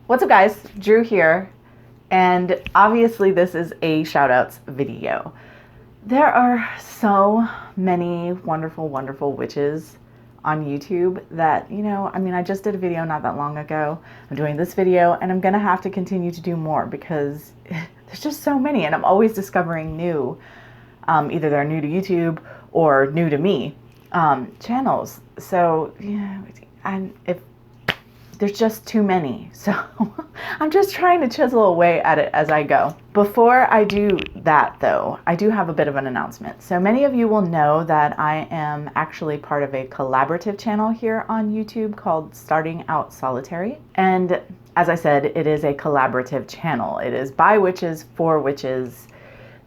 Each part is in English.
What's up guys, Drew here, and obviously this is a shoutouts video. There are so many wonderful witches on YouTube that, I just did a video not that long ago. I'm doing this video and I'm gonna have to continue to do more because there's just so many and I'm always discovering new, either they're new to YouTube or new to me, channels. So, and if there's just too many. So I'm just trying to chisel away at it as I go. Before I do that though, I do have a bit of an announcement. So many of you will know that I am actually part of a collaborative channel here on YouTube called Starting Out Solitary. And as I said, it is a collaborative channel. It is by witches for witches.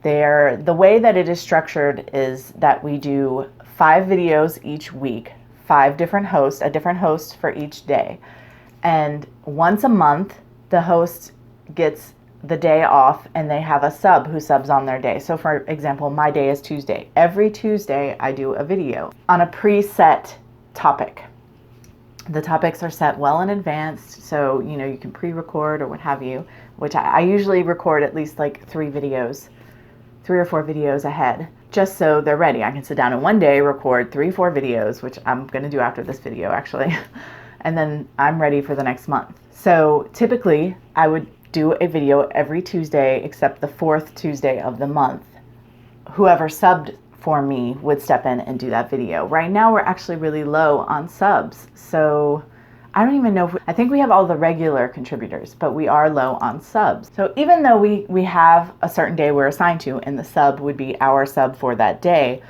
The way that it is structured is that we do 5 videos each week, 5 different hosts, a different host for each day. And once a month, the host gets the day off and they have a sub who subs on their day. So for example, my day is Tuesday. Every Tuesday, I do a video on a preset topic. The topics are set well in advance, so you can pre-record or what have you, which I usually record at least like 3 or 4 videos ahead, just so they're ready. I can sit down in one day, record 3-4 videos, which I'm gonna do after this video actually. And then I'm ready for the next month. So typically I would do a video every Tuesday except the 4th Tuesday of the month. Whoever subbed for me would step in and do that video. Right now we're actually really low on subs. So I don't even know I think we have all the regular contributors, but we are low on subs. So even though we have a certain day we're assigned to and the sub would be our sub for that day,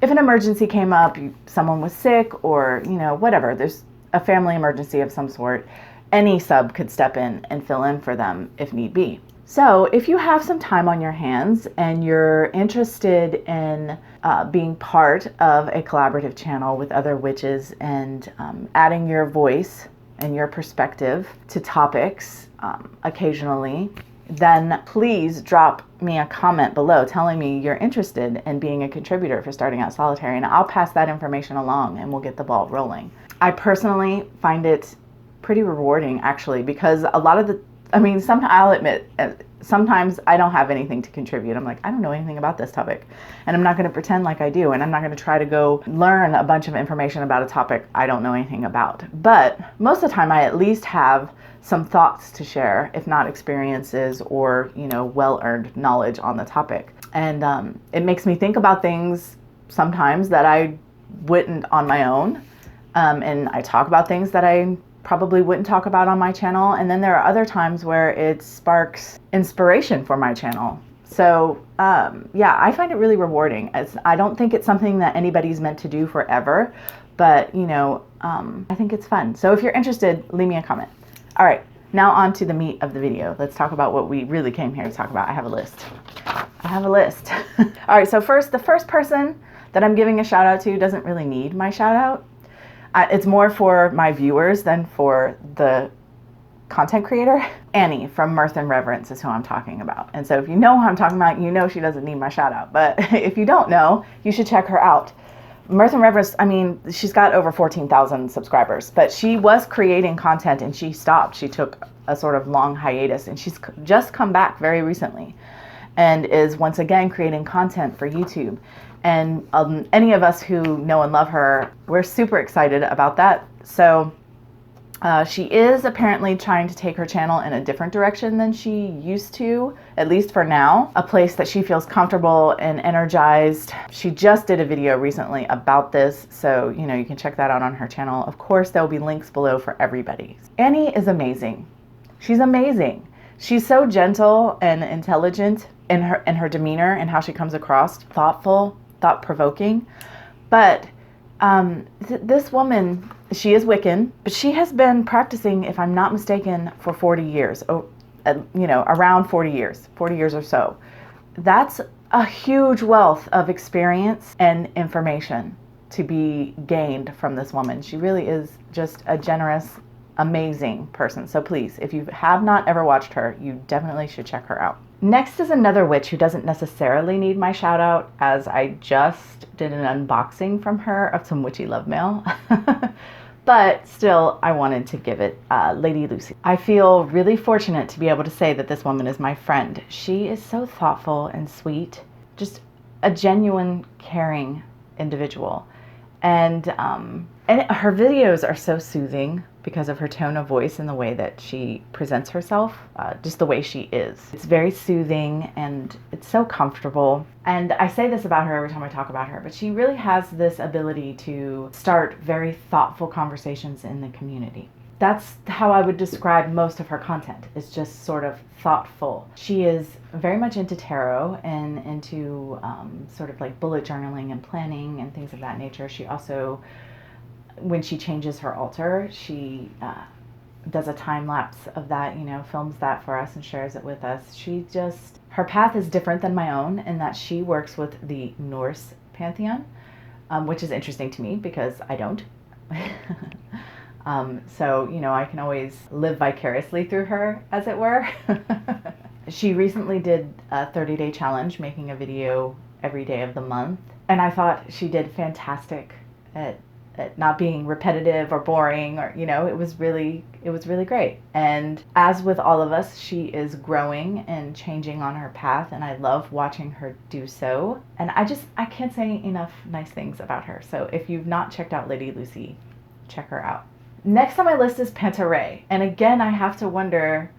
if an emergency came up, someone was sick or whatever, there's a family emergency of some sort, any sub could step in and fill in for them if need be. So if you have some time on your hands and you're interested in being part of a collaborative channel with other witches and adding your voice and your perspective to topics occasionally, then please drop me a comment below telling me you're interested in being a contributor for Starting Out Solitary, and I'll pass that information along and we'll get the ball rolling. I personally find it pretty rewarding actually, because a lot of I'll admit, sometimes I don't have anything to contribute. I'm like, I don't know anything about this topic, and I'm not going to pretend like I do, and I'm not going to try to go learn a bunch of information about a topic I don't know anything about. But most of the time I at least have some thoughts to share, if not experiences or, well-earned knowledge on the topic. And it makes me think about things sometimes that I wouldn't on my own. And I talk about things that I probably wouldn't talk about on my channel. And then there are other times where it sparks inspiration for my channel. So yeah, I find it really rewarding. I don't think it's something that anybody's meant to do forever, but I think it's fun. So if you're interested, leave me a comment. All right, now on to the meat of the video. Let's talk about what we really came here to talk about. I have a list. All right, so the first person that I'm giving a shout out to doesn't really need my shout out. It's more for my viewers than for the content creator. Annie from Mirth and Reverence is who I'm talking about. And so if you know who I'm talking about, she doesn't need my shout out. But if you don't know, you should check her out. Mirth and Reverence, she's got over 14,000 subscribers, but she was creating content and she stopped. She took a sort of long hiatus and she's just come back very recently and is once again creating content for YouTube. And any of us who know and love her, we're super excited about that. So she is apparently trying to take her channel in a different direction than she used to, at least for now, a place that she feels comfortable and energized. She just did a video recently about this, so you can check that out on her channel. Of course, there'll be links below for everybody. Annie is amazing. She's amazing. She's so gentle and intelligent in her demeanor and how she comes across, thoughtful, thought-provoking. But this woman, she is Wiccan, but she has been practicing, if I'm not mistaken, for 40 years, around 40 years or so. That's a huge wealth of experience and information to be gained from this woman. She really is just a generous, amazing person. So please, if you have not ever watched her, you definitely should check her out. Next is another witch who doesn't necessarily need my shout out, as I just did an unboxing from her of some witchy love mail. But still, I wanted to give it LadyLusea. I feel really fortunate to be able to say that this woman is my friend. She is so thoughtful and sweet, just a genuine, caring individual. And her videos are so soothing because of her tone of voice and the way that she presents herself, just the way she is. It's very soothing and it's so comfortable. And I say this about her every time I talk about her, but she really has this ability to start very thoughtful conversations in the community. That's how I would describe most of her content. It's just sort of thoughtful. She is very much into tarot and into sort of like bullet journaling and planning and things of that nature. She also, when she changes her altar, she does a time lapse of that, you know, films that for us and shares it with us. Her path is different than my own in that she works with the Norse pantheon, which is interesting to me because I don't. So, you know, I can always live vicariously through her, as it were. She recently did a 30-day challenge, making a video every day of the month. And I thought she did fantastic at not being repetitive or boring, or, you know, it was really great. And as with all of us, she is growing and changing on her path, and I love watching her do so. And I can't say enough nice things about her. So if you've not checked out LadyLusea, check her out. Next on my list is Penta Rae. And again, I have to wonder,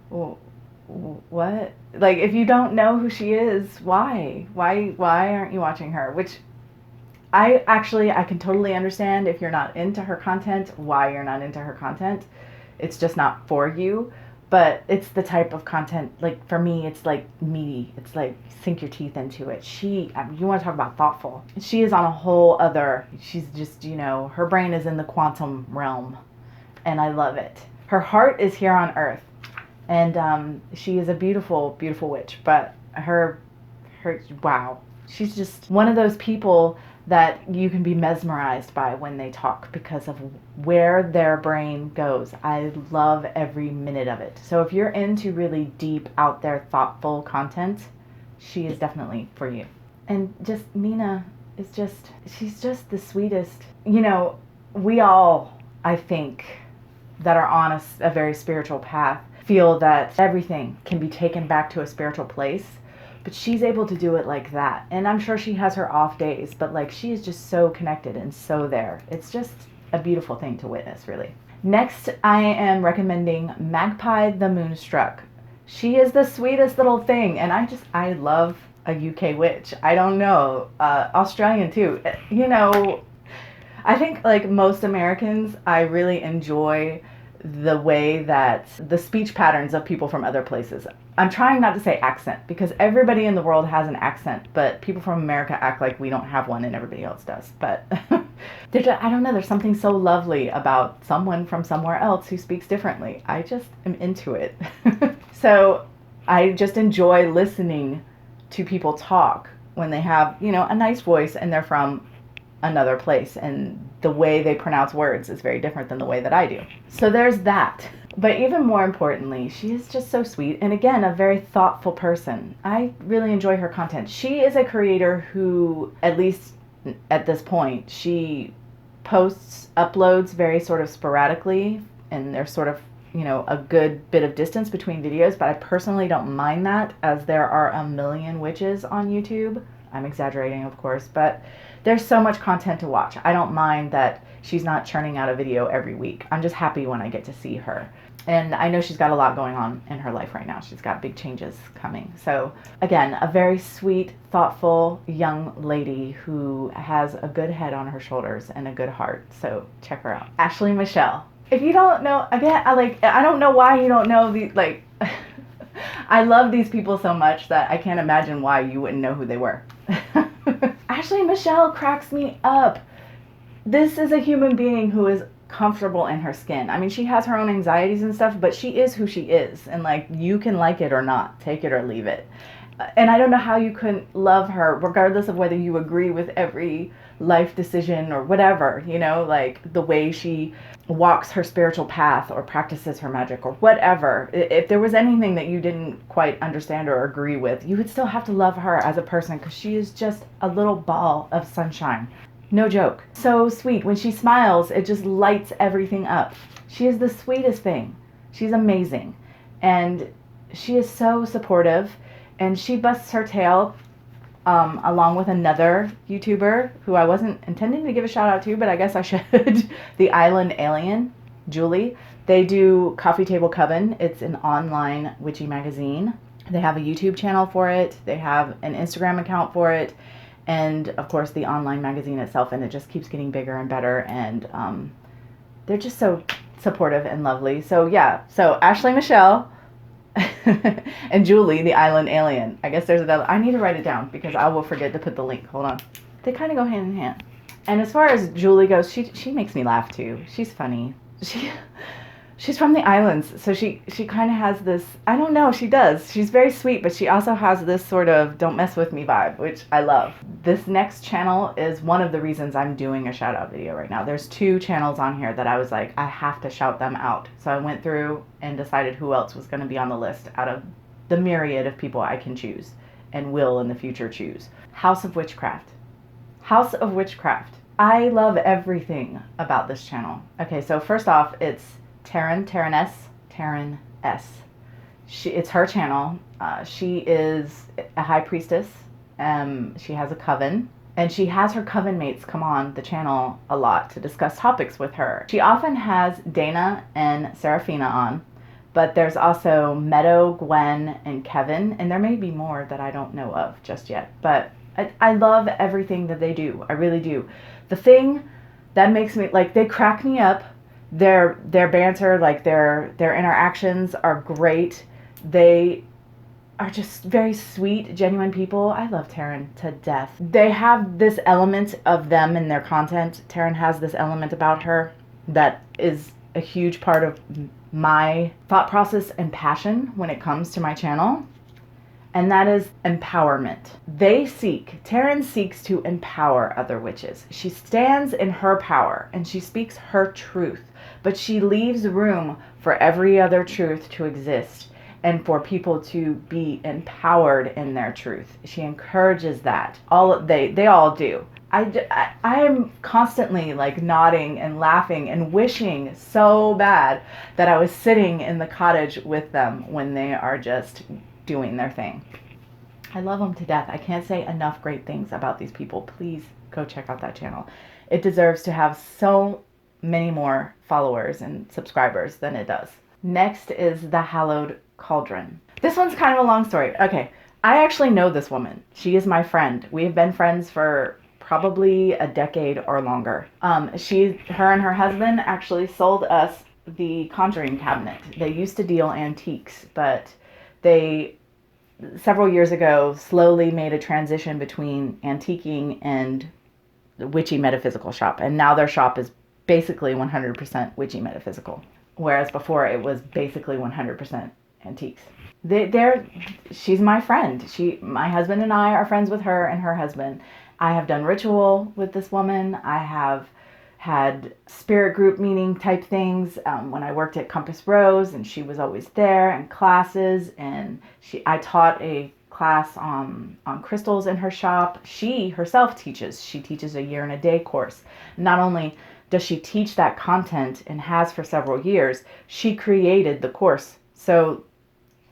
what? Like, if you don't know who she is, why? Why aren't you watching her? Which I can totally understand if you're not into her content, why you're not into her content. It's just not for you. But it's the type of content, like, for me, it's like meaty. It's like sink your teeth into it. You want to talk about thoughtful. She is on a whole other, she's just, you know, her brain is in the quantum realm. And I love it. Her heart is here on earth. And she is a beautiful, beautiful witch. But wow. She's just one of those people that you can be mesmerized by when they talk because of where their brain goes. I love every minute of it. So if you're into really deep, out there, thoughtful content, she is definitely for you. And just Mina is she's just the sweetest. You know, we all, I think, that are on a very spiritual path feel that everything can be taken back to a spiritual place. But she's able to do it like that. And I'm sure she has her off days, but like she is just so connected and so there. It's just a beautiful thing to witness, really. Next, I am recommending Magpie the Moonstruck. She is the sweetest little thing. And I love a UK witch. I don't know, Australian too. You know, I think like most Americans, I really enjoy the way that the speech patterns of people from other places. I'm trying not to say accent because everybody in the world has an accent, but people from America act like we don't have one and everybody else does. But I don't know, there's something so lovely about someone from somewhere else who speaks differently. I just am into it. So I just enjoy listening to people talk when they have, you know, a nice voice and they're from another place, and the way they pronounce words is very different than the way that I do. So there's that. But even more importantly, she is just so sweet, and again, a very thoughtful person. I really enjoy her content. She is a creator who, at least at this point, she uploads very sort of sporadically, and there's sort of, you know, a good bit of distance between videos, but I personally don't mind that, as there are a million witches on YouTube. I'm exaggerating, of course, but there's so much content to watch. I don't mind that she's not churning out a video every week. I'm just happy when I get to see her. And I know she's got a lot going on in her life right now. She's got big changes coming. So again, a very sweet, thoughtful young lady who has a good head on her shoulders and a good heart. So check her out. Ashley Michele. If you don't know, again, I don't know why you don't know the, like, I love these people so much that I can't imagine why you wouldn't know who they were. Ashley Michele cracks me up. This is a human being who is comfortable in her skin. I mean, she has her own anxieties and stuff, but she is who she is. And like, you can like it or not, take it or leave it. And I don't know how you couldn't love her, regardless of whether you agree with every life decision or whatever, you know, like the way she walks her spiritual path or practices her magic or whatever. If there was anything that you didn't quite understand or agree with, you would still have to love her as a person, because she is just a little ball of sunshine. No joke. So sweet. When she smiles, it just lights everything up. She is the sweetest thing. She's amazing. And she is so supportive. And she busts her tail along with another YouTuber who I wasn't intending to give a shout out to, but I guess I should. The Island Alien, Julie. They do Coffee Table Coven. It's an online witchy magazine. They have a YouTube channel for it. They have an Instagram account for it. And of course the online magazine itself, and it just keeps getting bigger and better. And they're just so supportive and lovely. So yeah, so Ashley, Michele, and Julie, the Island Alien. I guess there's another. I need to write it down because I will forget to put the link. Hold on. They kind of go hand in hand. And as far as Julie goes, she makes me laugh too. She's funny. She's from the islands, so she kind of has this, I don't know, she does. She's very sweet, but she also has this sort of don't mess with me vibe, which I love. This next channel is one of the reasons I'm doing a shout out video right now. There's 2 channels on here that I was like, I have to shout them out. So I went through and decided who else was going to be on the list out of the myriad of people I can choose and will in the future choose. House of Witchcraft. House of Witchcraft. I love everything about this channel. Okay, so first off, it's Taryn S. It's her channel. She is a high priestess. She has a coven, and she has her coven mates come on the channel a lot to discuss topics with her. She often has Dana and Serafina on, but there's also Meadow, Gwen, and Kevin, and there may be more that I don't know of just yet, but I love everything that they do. I really do. The thing that makes me, like, they crack me up. Their banter, like their interactions are great. They are just very sweet, genuine people. I love Taryn to death. They have this element of them in their content. Taryn has this element about her that is a huge part of my thought process and passion when it comes to my channel. And that is empowerment. Taryn seeks to empower other witches. She stands in her power and she speaks her truth, but she leaves room for every other truth to exist and for people to be empowered in their truth. She encourages that. They all do. I am constantly like nodding and laughing and wishing so bad that I was sitting in the cottage with them when they are just doing their thing. I love them to death. I can't say enough great things about these people. Please go check out that channel. It deserves to have so many more followers and subscribers than it does. Next is the Hallowed Cauldron. This one's kind of a long story. Okay, I actually know this woman. She is my friend. We have been friends for probably a decade or longer. Her and her husband actually sold us the Conjuring cabinet. They used to deal antiques, but they, several years ago, slowly made a transition between antiquing and the witchy metaphysical shop. And now their shop is basically 100% witchy metaphysical. Whereas before it was basically 100% antiques. She's my friend. My husband and I are friends with her and her husband. I have done ritual with this woman. I have had spirit group meeting type things when I worked at Compass Rose, and she was always there, and classes, and I taught a class on crystals in her shop. She herself teaches. She teaches a year and a day course. Not only does she teach that content and has for several years, she created the course. So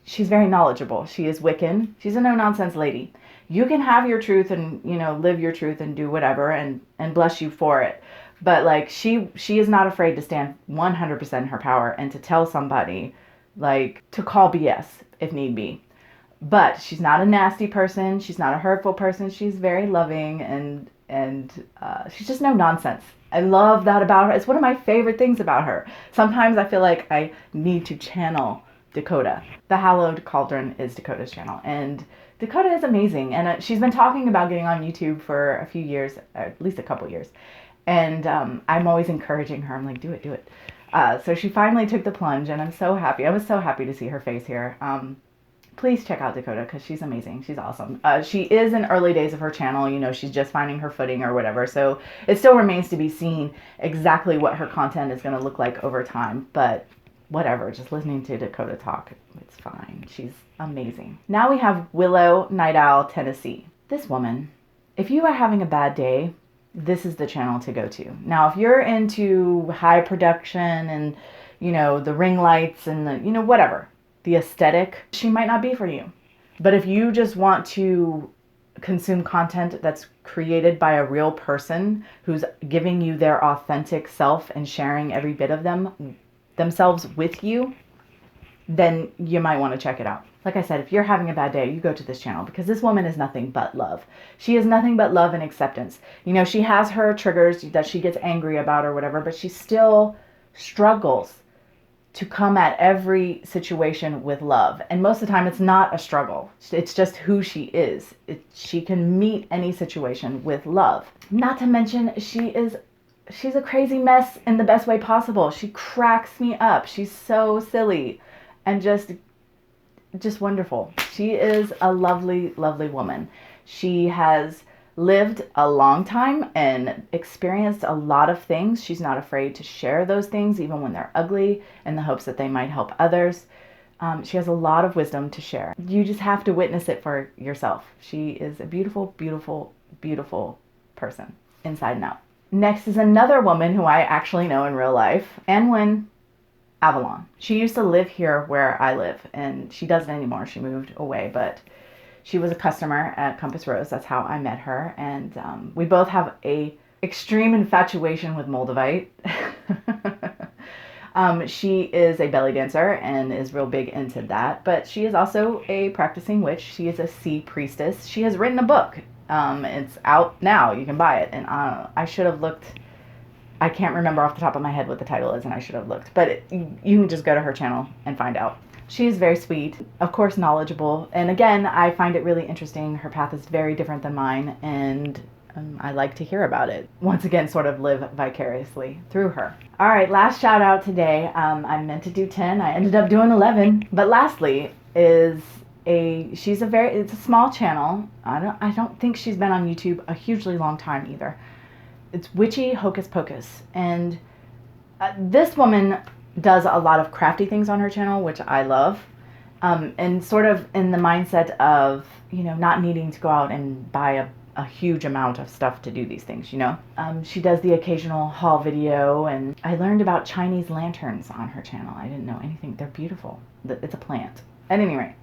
she's very knowledgeable. She is Wiccan. She's a no-nonsense lady. You can have your truth and, live your truth and do whatever and bless you for it. But like she is not afraid to stand 100% in her power and to tell somebody, like, to call BS if need be. But she's not a nasty person. She's not a hurtful person. She's very loving and she's just no nonsense. I love that about her. It's one of my favorite things about her. Sometimes I feel like I need to channel Dakota. The Hallowed Cauldron is Dakota's channel, and Dakota is amazing. And she's been talking about getting on YouTube for a few years, at least a couple years. And I'm always encouraging her. I'm like, do it. So she finally took the plunge, and I'm so happy. I was so happy to see her face here. Please check out Dakota because she's amazing. She's awesome. She is in early days of her channel. She's just finding her footing or whatever. So it still remains to be seen exactly what her content is going to look like over time. But whatever, just listening to Dakota talk, it's fine. She's amazing. Now we have Willow, Night Owl, Tennessee. This woman, if you are having a bad day, this is the channel to go to. Now, if you're into high production and, you know, the ring lights and the, you know, whatever, the aesthetic, she might not be for you. But if you just want to consume content that's created by a real person who's giving you their authentic self and sharing every bit of themselves with you, then you might want to check it out. Like I said, if you're having a bad day, you go to this channel, because this woman is nothing but love. She is nothing but love and acceptance. You know, she has her triggers that she gets angry about or whatever, but she still struggles to come at every situation with love. And most of the time it's not a struggle. It's just who she is. She can meet any situation with love. Not to mention, she's a crazy mess in the best way possible. She cracks me up. She's so silly and just wonderful. She is a lovely, lovely woman. She has lived a long time and experienced a lot of things. She's not afraid to share those things, even when they're ugly, in the hopes that they might help others. She has a lot of wisdom to share. You just have to witness it for yourself. She is a beautiful, beautiful, beautiful person, inside and out. Next is another woman who I actually know in real life, Annwyn Avalon. She used to live here where I live, and she doesn't anymore. She moved away, but she was a customer at Compass Rose. That's how I met her. And we both have a extreme infatuation with Moldavite. She is a belly dancer and is real big into that. But she is also a practicing witch. She is a sea priestess. She has written a book. It's out now. You can buy it. And I should have looked. I can't remember off the top of my head what the title is, and I should have looked. But you can just go to her channel and find out. She is very sweet, of course knowledgeable, and again, I find it really interesting. Her path is very different than mine, and I like to hear about it. Once again, sort of live vicariously through her. All right, last shout out today. I meant to do 10, I ended up doing 11. But lastly is it's a small channel. I don't think she's been on YouTube a hugely long time either. It's Witchy Hocus Pocus, and this woman does a lot of crafty things on her channel, which I love, and sort of in the mindset of, you know, not needing to go out and buy a huge amount of stuff to do these things, you know. She does the occasional haul video, and I learned about Chinese lanterns on her channel. I didn't know anything. They're beautiful. It's a plant. At any rate,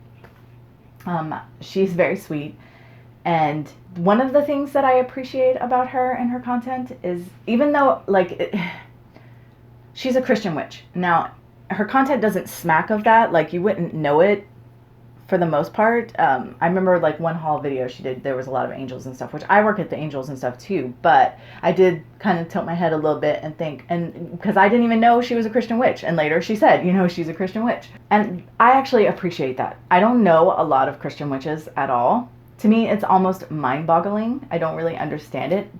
she's very sweet. And one of the things that I appreciate about her and her content is, even though, like, she's a Christian witch. Now, her content doesn't smack of that. Like, you wouldn't know it for the most part. I remember, like, one haul video she did, there was a lot of angels and stuff, which I work at the angels and stuff too. But I did kind of tilt my head a little bit and think, and because I didn't even know she was a Christian witch. And later she said, you know, she's a Christian witch. And I actually appreciate that. I don't know a lot of Christian witches at all. To me, it's almost mind-boggling. I don't really understand it.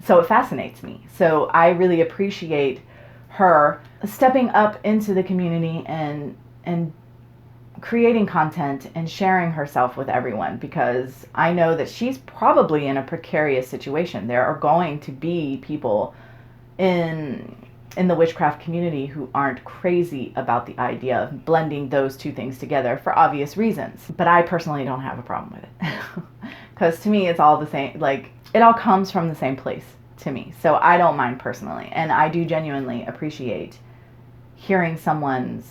So it fascinates me. So I really appreciate her stepping up into the community and creating content and sharing herself with everyone, because I know that she's probably in a precarious situation. There are going to be people in the witchcraft community who aren't crazy about the idea of blending those two things together for obvious reasons. But I personally don't have a problem with it, because to me it's all the same. Like, it all comes from the same place to me, so I don't mind personally. And I do genuinely appreciate hearing someone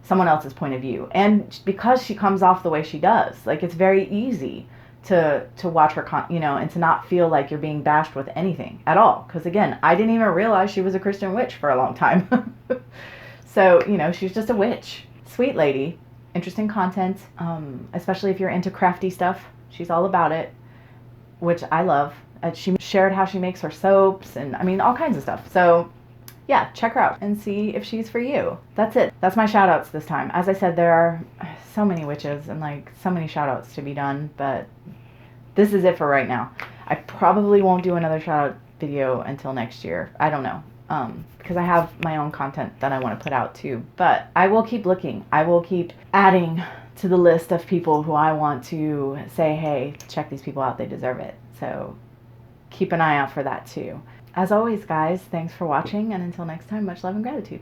else's point of view, and because she comes off the way she does, like, it's very easy to watch her, you know, and to not feel like you're being bashed with anything at all. Because again, I didn't even realize she was a Christian witch for a long time. So, you know, she's just a witch. Sweet lady, interesting content, especially if you're into crafty stuff. She's all about it, which I love. She shared how she makes her soaps and, I mean, all kinds of stuff. So yeah, check her out and see if she's for you. That's it. That's my shout outs this time. As I said, there are so many witches and, like, so many shout outs to be done, but this is it for right now. I probably won't do another shout out video until next year. I don't know, because I have my own content that I want to put out too. But I will keep looking. I will keep adding to the list of people who I want to say, hey, check these people out. They deserve it. So keep an eye out for that too. As always, guys, thanks for watching, and until next time, much love and gratitude.